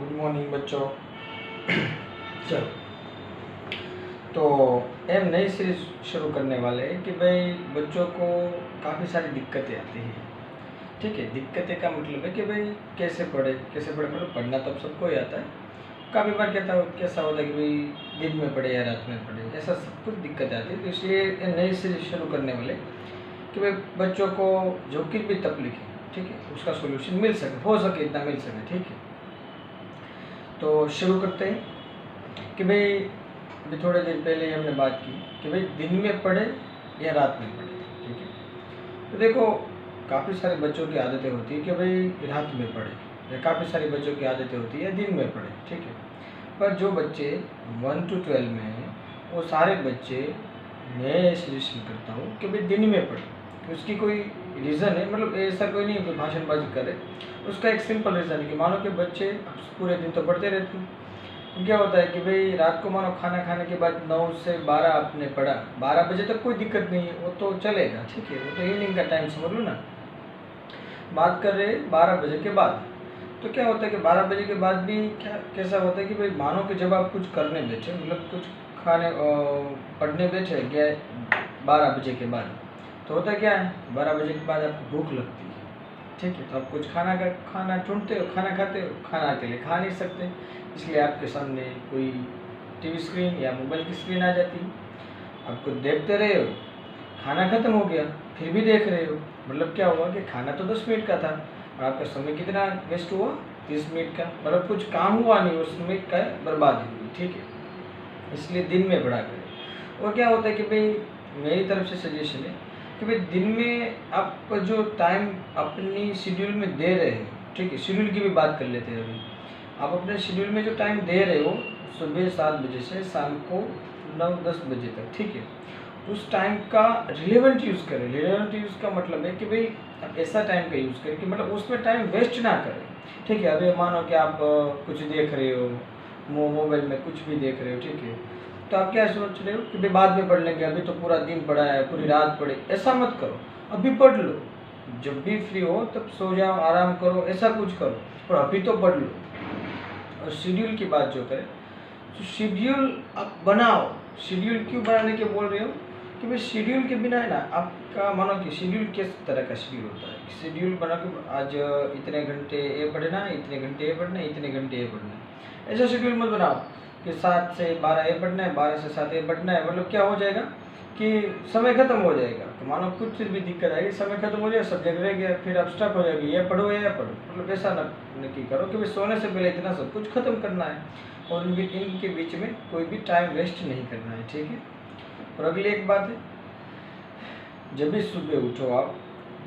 Good morning बच्चों। चलो, तो हम नई सीरीज शुरू करने वाले हैं कि भाई बच्चों को काफ़ी सारी दिक्कतें आती हैं। ठीक है, दिक्कतें का मतलब है कि भाई कैसे पढ़े मतलब पढ़ना तो अब सबको ही आता है। काफ़ी बार कैसा होता है कि भाई दिन में पढ़े या रात में पढ़े, ऐसा सब कुछ दिक्कतें आती है। तो इसलिए ये नई सीरीज शुरू करने वाले कि भाई बच्चों को जो कुछ भी तकलीफ है, ठीक है, उसका सोल्यूशन मिल सके, हो सके इतना मिल सके। ठीक है, तो शुरू करते हैं कि भाई अभी थोड़े देर पहले हमने बात की कि भाई दिन में पढ़े या रात में पढ़े। ठीक है, तो देखो काफ़ी सारे बच्चों की आदतें होती है कि भाई रात में पढ़े, या काफ़ी सारे बच्चों की आदतें होती है दिन में पढ़े। ठीक है, पर जो बच्चे 1 to 12 में हैं वो सारे बच्चे मैं सजेशन करता हूँ कि भाई दिन में पढ़े। उसकी कोई रीज़न है, मतलब ऐसा कोई नहीं है कि भाषणबाजी करे। उसका एक सिंपल रीज़न है कि मानो कि बच्चे पूरे दिन तो पढ़ते रहते हैं। क्या होता है कि भाई रात को मानो खाना खाने के बाद 9 से 12 आपने पढ़ा, 12 बजे तक कोई दिक्कत नहीं है, वो तो चलेगा। ठीक है, वो तो इवनिंग का टाइम समझ लो ना। बात कर रहे 12 बजे के बाद, तो क्या होता है कि 12 बजे के बाद भी कैसा होता है कि भाई मानो कि जब आप कुछ करने बैठे, मतलब कुछ खाने पढ़ने बैठे गए 12 बजे के बाद, तो होता क्या है 12 बजे के बाद आपको भूख लगती है। ठीक है, तो आप कुछ खाना ढूंढते हो, खाना खाते हो, खाना अकेले खा नहीं सकते, इसलिए आपके सामने कोई टीवी स्क्रीन या मोबाइल की स्क्रीन आ जाती है। आपको देखते रहे हो, खाना खत्म हो गया फिर भी देख रहे हो, मतलब क्या हुआ कि खाना तो 10 मिनट का था और आपका समय कितना वेस्ट हुआ, 30 मिनट का, मतलब कुछ काम हुआ नहीं, उस समय का बर्बादी हुई। ठीक है, इसलिए दिन में पढ़ा करें। और क्या होता है कि भाई मेरी तरफ से सजेशन है कि भाई दिन में आप जो टाइम अपनी शेड्यूल में दे रहे हो, ठीक है, शेड्यूल की भी बात कर लेते हैं अभी। आप अपने शेड्यूल में जो टाइम दे रहे हो सुबह 7 बजे से शाम को 9-10 बजे तक, ठीक है, उस टाइम का रिलेवेंट यूज़ करें। रिलेवेंट यूज़ का मतलब है कि भाई आप ऐसा टाइम का यूज़ करें कि मतलब उसमें टाइम वेस्ट ना करें। ठीक है, अभी मानो कि आप कुछ देख रहे हो, मोबाइल में कुछ भी देख रहे हो, ठीक है, तो आप क्या सोच रहे हो कि भाई बाद में पढ़ लेंगे, अभी तो पूरा दिन पढ़ा है, पूरी रात पढ़े। ऐसा मत करो, अभी पढ़ लो, जब भी फ्री हो तब सो जाओ, आराम करो, ऐसा कुछ करो, पर अभी तो पढ़ लो। और शेड्यूल की बात जो करें, तो शेड्यूल आप बनाओ। शेड्यूल क्यों बनाने के बोल रहे हो कि भाई शेड्यूल के बिना है ना, आपका मानो कि शेड्यूल किस तरह का शेड्यूल होता है। शेड्यूल बना के आज इतने घंटे ये पढ़ना, इतने घंटे ये पढ़ना, इतने घंटे ये पढ़ना, ऐसा शेड्यूल मत बनाओ कि 7 से 12 ये पढ़ना है, 12 से 7 ये पढ़ना है। मतलब क्या हो जाएगा कि समय खत्म हो जाएगा, तो मानो कुछ भी दिक्कत आएगी, समय खत्म हो जाएगा, सब्जेक्ट रह गया, फिर आप स्टक हो जाएगी, ये पढ़ो या पढ़ो। मतलब ऐसा नक्की करो कि भाई सोने से पहले इतना सब कुछ खत्म करना है और इनके बीच में कोई भी टाइम वेस्ट नहीं करना है। ठीक है, और अगली एक बात है, जब भी सुबह उठो आप,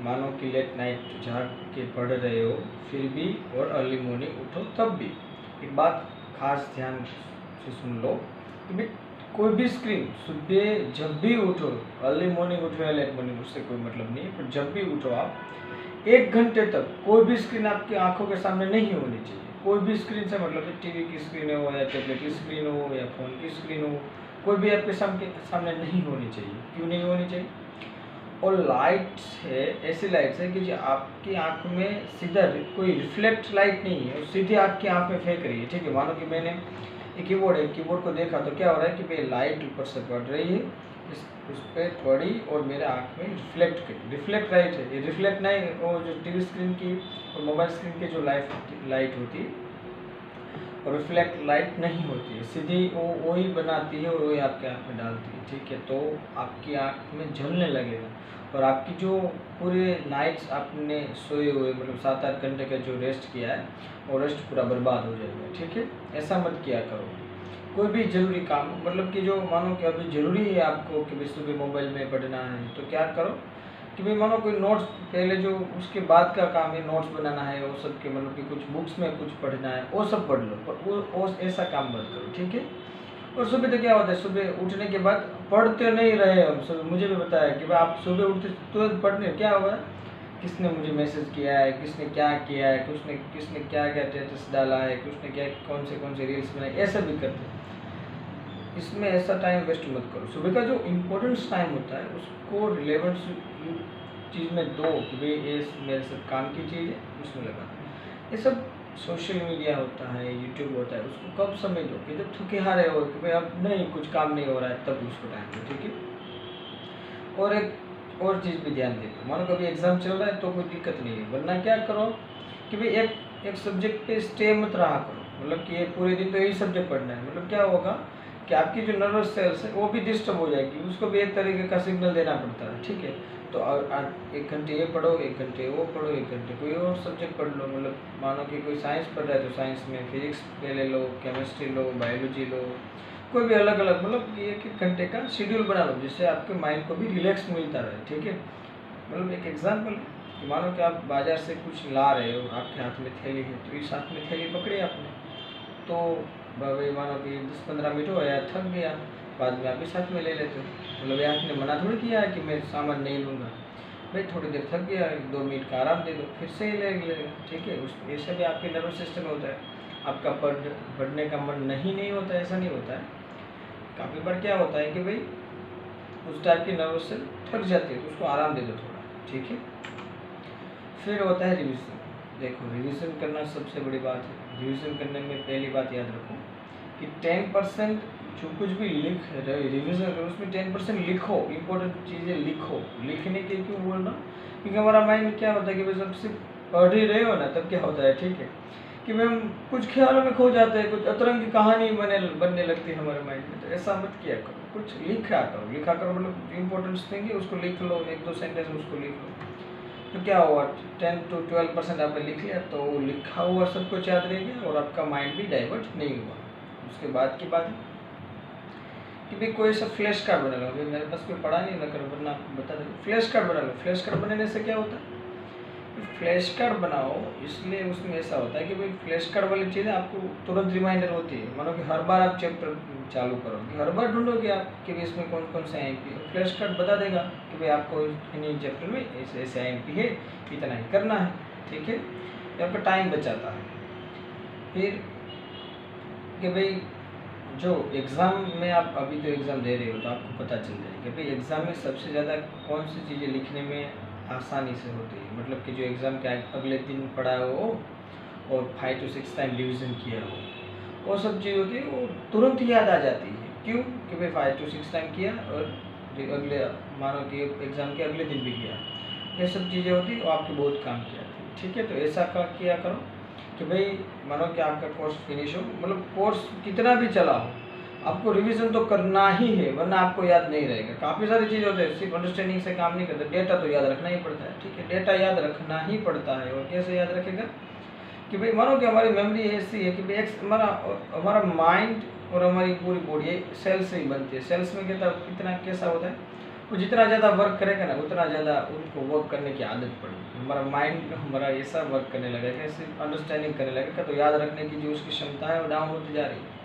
मानो कि लेट नाइट जाग के पढ़ रहे हो फिर भी, और अर्ली मॉर्निंग उठो तब भी, एक बात खास ध्यान से सुन लो कि भाई कोई भी स्क्रीन सुबह जब भी उठो, अर्ली मॉर्निंग उठो या लेट मॉर्निंग, उससे कोई मतलब नहीं है, पर जब भी उठो आप 1 घंटे तक कोई भी स्क्रीन आपकी आंखों के सामने नहीं होनी चाहिए। कोई भी स्क्रीन से मतलब टीवी की स्क्रीन हो या टैबलेट की स्क्रीन हो या फ़ोन की स्क्रीन हो, कोई भी आपके सामने नहीं होनी चाहिए। क्यों नहीं होनी चाहिए? और लाइट्स है, ऐसी लाइट्स है कि जो आपकी आंख में सीधा कोई रिफ्लेक्ट लाइट नहीं है, सीधे आपकी आंख में फेंक रही है। ठीक है, मानो कि मैंने एक कीबोर्ड है, कीबोर्ड को देखा तो क्या हो रहा है कि भाई लाइट ऊपर से पड़ रही है, उस पर पड़ी और मेरे आंख में रिफ्लेक्ट करी। रिफ्लेक्ट लाइट है ये, रिफ्लेक्ट नहीं, वो जो टीवी स्क्रीन की और मोबाइल स्क्रीन की जो लाइट होती है, और रिफ्लेक्ट लाइट नहीं होती है, सीधी वो ही बनाती है और वही आपके आँख में डालती है। ठीक है, तो आपकी आँख में जलने लगेगा और आपकी जो पूरे नाइट्स आपने सोए हुए, मतलब 7-8 घंटे का जो रेस्ट किया है, वो रेस्ट पूरा बर्बाद हो जाएगा। ठीक है, ऐसा मत किया करो। कोई भी ज़रूरी काम, मतलब कि जो मानो कि अभी ज़रूरी है आपको कि भाई सुबह मोबाइल में पढ़ना है, तो क्या करो कि भाई मानो कोई नोट्स, पहले जो उसके बाद का काम है नोट्स बनाना है, वो सब के मतलब कि कुछ बुक्स में कुछ पढ़ना है, वो सब पढ़ लो, पर वो ऐसा काम मत करो। ठीक है, और सुबह तो क्या होता है, सुबह उठने के बाद पढ़ते नहीं रहे हम सुबह। मुझे भी बताया कि भाई आप सुबह उठते तुरंत पढ़ने, क्या होगा, किसने मुझे मैसेज किया है, किसने क्या किया है, किसने क्या क्या स्टेटस डाला है, किसने क्या कौन से रील्स बनाए, ऐसा भी करते हैं। इसमें ऐसा टाइम वेस्ट मत करो। सुबह का जो इम्पोर्टेंस टाइम होता है उसको रिलेवेंट चीज़ में दो कि भाई ये मेरे साथ काम की चीज़ है, उसमें लगा। ये सब सोशल मीडिया होता है, यूट्यूब होता है, उसको कब समय दो कि जब थके हारे हो कि भाई अब नहीं कुछ काम नहीं हो रहा है, तब उसको टाइम दो, ठीक है। और एक और चीज़ भी ध्यान देते, मानो कभी एग्ज़ाम चल रहा है तो कोई दिक्कत नहीं है, वरना क्या करो कि भाई एक एक सब्जेक्ट पे स्टे मत रहा करो, मतलब कि ये पूरे दिन तो यही सब्जेक्ट पढ़ना है, मतलब क्या होगा कि आपकी जो नर्वस सेल्स है वो भी डिस्टर्ब हो जाएगी, उसको भी एक तरीके का सिग्नल देना पड़ता है, ठीक है। तो 1 घंटे ये पढ़ो, 1 घंटे वो पढ़ो, 1 घंटे कोई और सब्जेक्ट पढ़ लो, मतलब मानो कि कोई साइंस पढ़ रहा है तो साइंस में फिजिक्स पे ले लो, केमिस्ट्री लो, बायोलॉजी लो, कोई भी अलग अलग, मतलब कि 1 1 घंटे का शेड्यूल बना लो जिससे आपके माइंड को भी रिलैक्स मिलता रहे, ठीक है। मतलब एक एग्जाम्पल कि मानो कि आप बाजार से कुछ ला रहे हो, आपके हाथ में थैली है, तो इस हाथ में थैली पकड़ी आपने, तो भाई मानो कि 10 15 मिनट हो या थक गया, बाद में आप इस हाथ में ले लेते हो, मतलब ये आपने मना थोड़ी किया है कि मैं सामान नहीं लूँगा, भाई थोड़ी देर थक गया, 2 मिनट का आराम दे दो, फिर से ही लेगा, ठीक है। उस ऐसे भी आपके नर्वस सिस्टम में होता है, आपका पढ़ने का मन नहीं होता है, ऐसा नहीं होता है। काफ़ी बार क्या होता है कि भाई उस टाइप की नर्वस से थक जाती है, तो उसको आराम दे दो थोड़ा, ठीक है। फिर होता है रिविज़न। देखो रिविज़न करना सबसे बड़ी बात है। रिविज़न करने में पहली बात याद रखो कि 10% जो कुछ भी लिख रहे रिविज़न करो उसमें 10% लिखो, इंपॉर्टेंट चीज़ें लिखो। लिखने के क्यों बोल रहा हूँ, क्योंकि हमारा माइंड क्या होता है कि भाई जब सिर्फ पढ़ ही रहे हो ना, तब क्या होता है, ठीक है, कि भाई हम कुछ ख्यालों में खो जाते हैं, कुछ अतरंग की कहानी बनने लगती है हमारे माइंड में। तो ऐसा मत किया करो, कुछ लिखा करो, मतलब इंपॉर्टेंट थिंग है उसको लिख लो, 1 2 सेंटेंस उसको लिख लो। तो क्या हुआ, 10 to 12% आपने लिख लिया, तो लिखा हुआ सब कुछ याद रह गया और आपका माइंड भी डाइवर्ट नहीं हुआ। उसके बाद की बात है कि भाई कोई सा फ्लैश कार्ड बना लो, अभी मेरे पास कोई पढ़ा नहीं, मैं करो वरना आपको बता दूँ। फ्लैश कार्ड बना लो। फ्लैश कार्ड बनाने से क्या होता है, फ्लैश कार्ड बनाओ इसलिए उसमें ऐसा होता है कि भाई फ्लैश कार्ड वाली चीज़ आपको तुरंत रिमाइंडर होती है। मानो कि हर बार आप चैप्टर चालू करोगे, हर बार ढूंढोगे आप कि भाई इसमें कौन कौन से IMP है, फ्लैश कार्ड बता देगा कि भाई आपको इन चैप्टर में ऐसे ऐसे IMP है, इतना ही करना है, ठीक है। ये आपका टाइम बचाता है। फिर कि भाई जो एग्ज़ाम में आप अभी तो एग्ज़ाम दे रहे हो तो आपको पता चल जाएगा कि भाई एग्ज़ाम में सबसे ज़्यादा कौन सी चीज़ें लिखने में आसानी से होती है, मतलब कि जो एग्ज़ाम के अगले दिन पढ़ा हो और 5 to 6 टाइम रिविज़न किया हो, वो सब चीज़ होती है वो तुरंत याद आ जाती है। क्यों कि भाई 5 to 6 टाइम किया और अगले मानो कि एग्ज़ाम के अगले दिन भी किया, ये सब चीज़ें होती है वो आपके बहुत काम की आती है, ठीक है। तो ऐसा किया करो कि भाई मानो कि आपका कोर्स फिनिश हो, मतलब कोर्स कितना भी चला हो, आपको रिवीजन तो करना ही है, वरना आपको याद नहीं रहेगा। काफ़ी सारी चीज़ होती है, सिर्फ अंडरस्टैंडिंग से काम नहीं करता, डेटा तो याद रखना ही पड़ता है, ठीक है। डेटा याद रखना ही पड़ता है। और कैसे याद रखेगा कि भाई मानो कि हमारी मेमोरी ऐसी है कि भाई हमारा माइंड और हमारी पूरी बॉडी सेल से ही बनती है। सेल्स में कितना कैसा होता है, वो जितना ज़्यादा वर्क करेगा ना उतना ज़्यादा उनको वर्क करने की आदत पड़ेगी। हमारा माइंड हमारा ऐसा वर्क करने लगेगा, सिर्फ अंडरस्टैंडिंग करने लगेगा, तो याद रखने की जो उसकी क्षमता है वो डाउन होती जा रही है,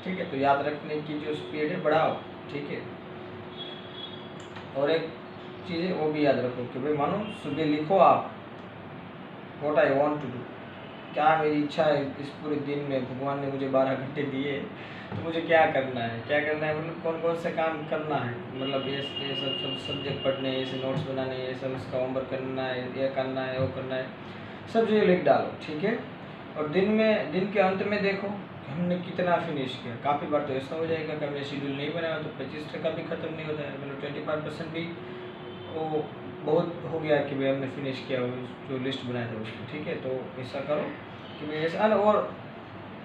ठीक है। तो याद रखने की जो स्पीड है बढ़ाओ, ठीक है। और एक चीज़ है वो भी याद रखो कि भाई मानो सुबह लिखो आप what I want to do, क्या मेरी इच्छा है इस पूरे दिन में, भगवान ने मुझे 12 घंटे दिए तो मुझे क्या करना है, मतलब कौन कौन से काम करना है, मतलब ये सब सब्जेक्ट पढ़ने हैं, ऐसे नोट्स बनाने हैं, सब इसका होमवर्क करना है, ये करना है वो करना है, सब चीज़ें लिख डालो, ठीक है। और दिन के अंत में देखो हमने कितना फिनिश किया। काफ़ी बार तो ऐसा हो जाएगा कि हमने शेड्यूल नहीं बनाया तो 25% भी ख़त्म नहीं होता है, मतलब 25% भी वो बहुत हो गया कि भाई हमने फिनिश किया जो लिस्ट बनाया था उसको, ठीक है। तो ऐसा करो कि भाई ऐसा, और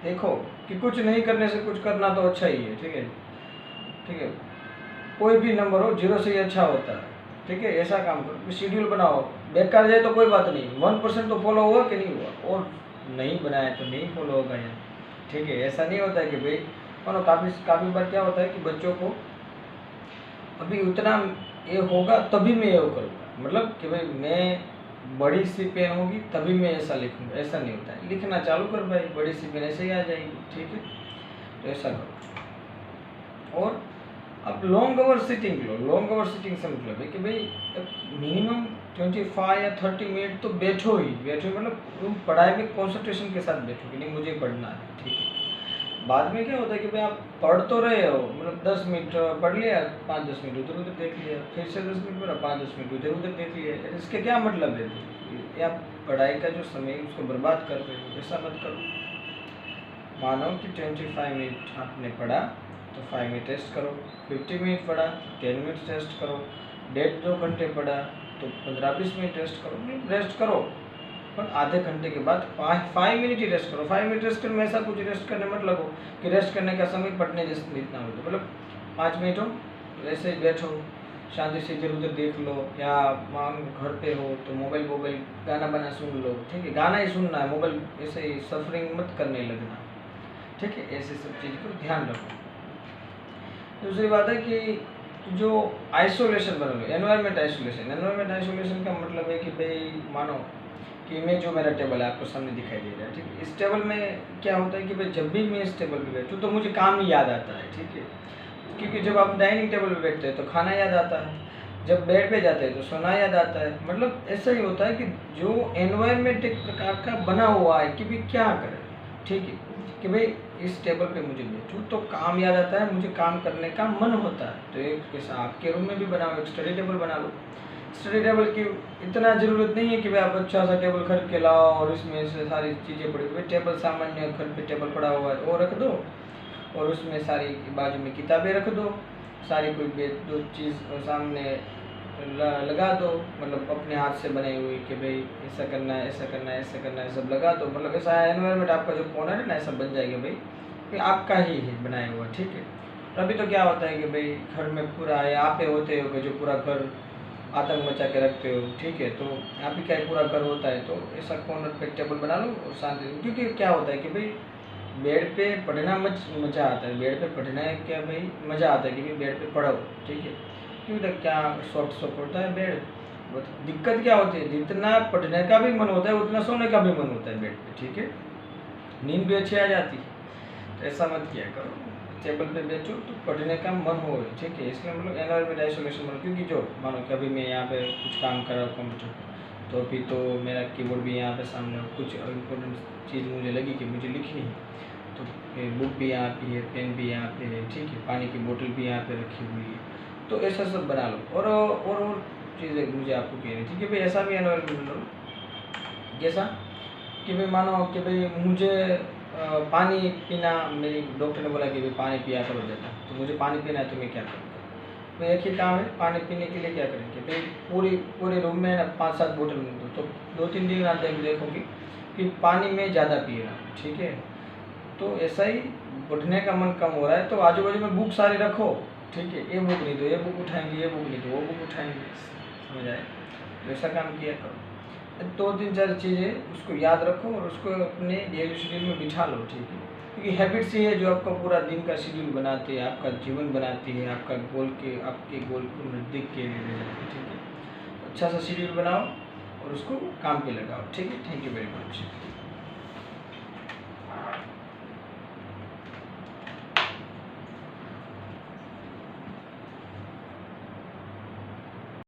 देखो कि कुछ नहीं करने से कुछ करना तो अच्छा ही है, ठीक है, ठीक है। कोई भी नंबर हो 0 से ही अच्छा होता है, ठीक है। ऐसा काम करो, शेड्यूल बनाओ, बेकार जाए तो कोई बात नहीं, 1% तो फॉलो हुआ कि नहीं हुआ, और नहीं बनाया तो नहीं फॉलो होगा यार, ठीक है। ऐसा नहीं होता है कि भाई मानो काफ़ी बार क्या होता है कि बच्चों को अभी उतना ये होगा तभी मैं ये करूँगा, मतलब कि भाई मैं बड़ी सी पेन होगी तभी मैं ऐसा लिखूँगा, ऐसा नहीं होता है। लिखना चालू कर भाई, बड़ी सी पेन ऐसे ही आ जाएगी, ठीक है। तो ऐसा करो। और अब लॉन्ग आवर सिटिंग लो। लॉन्ग आवर सिटिंग से मतलब है कि भाई मिनिमम 25 या 30 मिनट तो बैठो ही, मतलब तुम पढ़ाई में कॉन्सेंट्रेशन के साथ बैठो कि नहीं मुझे पढ़ना है, ठीक है। बाद में क्या होता है कि भाई आप पढ़ तो रहे हो, मतलब 10 मिनट पढ़ लिया, 5 10 मिनट उधर उधर देख लिया, फिर से 10 मिनट पढ़ा, 5 10 मिनट उधर उधर देख लिया, इसके क्या मतलब है, या पढ़ाई का जो समय है उसको बर्बाद कर रहे हो, ऐसा मत करो। मानो कि 25 मिनट आपने पढ़ा तो 5 मिनट रेस्ट करो, 50 मिनट पढ़ा 10 मिनट रेस्ट करो, 1.5-2 घंटे पढ़ा तो 15-20 मिनट रेस्ट करो। नहीं रेस्ट करो, पर आधे घंटे के बाद 5 मिनट ही रेस्ट करो। 5 मिनट रेस्ट करने में ऐसा कुछ रेस्ट करने मत लगो कि रेस्ट करने का समय पढ़ने जैसे इतना हो, तो मतलब 5 मिनट हो वैसे ही बैठो, शांति से इधर उधर देख लो, या मान घर पे हो तो मोबाइल गाना बना सुन लो, ठीक है, गाना ही सुनना है, मोबाइल ऐसे ही सफरिंग मत करने लगना, ठीक है। ऐसे सब चीज़ को ध्यान रखो। दूसरी बात है कि जो आइसोलेशन बना लो, एनवायरनमेंट आइसोलेशन का मतलब है कि भाई मानो कि मैं जो मेरा टेबल है आपको सामने दिखाई दे रहा है, ठीक है। इस टेबल में क्या होता है कि भाई जब भी मैं इस टेबल पे बैठूँ तो मुझे काम ही याद आता है, ठीक है, क्योंकि जब आप डाइनिंग टेबल पे बैठते हैं तो खाना याद आता है, जब बेड पे जाते हैं तो सोना याद आता है। मतलब ऐसा ही होता है कि जो एनवायरनमेंट एक प्रकार का बना हुआ है कि भाई क्या करें, ठीक है, कि भाई इस टेबल पे मुझे बैठूँ तो काम याद आता है, मुझे काम करने का मन होता है। तो एक ऐसा आपके रूम में भी बनाओ, एक स्टडी टेबल बना लो। स्टडी टेबल की इतना ज़रूरत नहीं है कि भाई आप अच्छा सा टेबल खरीद के लाओ और इसमें से सारी चीज़ें पड़ी, भाई टेबल सामान्य घर पे टेबल पड़ा हुआ है वो रख दो, और उसमें सारी बाजू में किताबें रख दो, सारी कोई दो चीज़ सामने लगा दो, मतलब अपने हाथ से बनाई हुई कि भाई ऐसा करना है, ऐसा करना है, ऐसा करना है, सब लगा दो। मतलब ऐसा एनवायरनमेंट आपका जो कॉर्नर है ना ऐसा बन जाएगा भाई कि आपका ही है बनाया हुआ, ठीक है। तो अभी तो क्या होता है कि भाई घर में पूरा आप पे होते हो कि जो पूरा घर आतंक मचा के रखते हो, ठीक है, तो आप ही का पूरा घर होता है, तो ऐसा कॉर्नर पे टेबल बना लो और शांति। क्योंकि क्या होता है कि भाई बेड पे पढ़ना मज़ा आता है, बेड पे पढ़ना है क्या भाई मज़ा आता है कि भाई बेड पे पढ़ो, ठीक है। क्योंकि क्या सॉफ्ट होता है बेड, बट दिक्कत क्या होती है, जितना पढ़ने का भी मन होता है उतना सोने का भी मन होता है बेड पे, ठीक है, नींद भी अच्छी आ जाती है। तो ऐसा मत किया करो, टेबल पे बैठो तो पढ़ने का मन हो, ठीक है। इसलिए मतलब एनवायरनमेंट आइसोलेशन मतलब, क्योंकि जो मानो कि अभी मैं यहाँ पे कुछ काम कर रहा हूँ कंप्यूटर पर, तो अभी तो मेरा कीबोर्ड भी यहाँ पे सामने हो, कुछ इम्पोर्टेंट चीज़ मुझे लगी कि मुझे लिखनी है, तो बुक भी यहाँ पे है, पेन भी यहाँ पे है, ठीक है, पानी की बोतल भी यहाँ पे रखी हुई है। तो ऐसा सब बना लो। और चीज़ें मुझे आपको कहनी थी कि भाई ऐसा भी एनवायरनमेंट बना लो जैसा कि भाई मानो कि भाई मुझे पानी पीना, मेरी डॉक्टर ने बोला कि भाई पानी पिया करो ज़्यादा, तो मुझे पानी पीना है तो मैं क्या करूँ। तो एक ही काम है, पानी पीने के लिए क्या करेंगे भाई पूरे रूम में 5-7 बोतल मिल दो, तो 2-3 दिन आप देखोगे कि पानी में ज़्यादा पी रहा हूँ, ठीक है। तो ऐसा ही पढ़ने का मन कम हो रहा है तो आजू बाजू में बुक सारी रखो, ठीक है, ये बुक नहीं तो ये बुक उठाएंगे, ये बुक नहीं तो वो बुक उठाएंगे, समझ आए। तो ऐसा काम किया करो। 2-3-4 चीज़ें उसको याद रखो और उसको अपने डेली शेड्यूल में बिठा लो, ठीक है, क्योंकि हैबिट्स ही है जो आपका पूरा दिन का शेड्यूल बनाती है, आपका जीवन बनाती है, आपका आपके गोल को नज़दीक के लिए ले जाती है, ठीक है। अच्छा सा शेड्यूल बनाओ और उसको काम पे लगाओ, ठीक है। Thank you very much.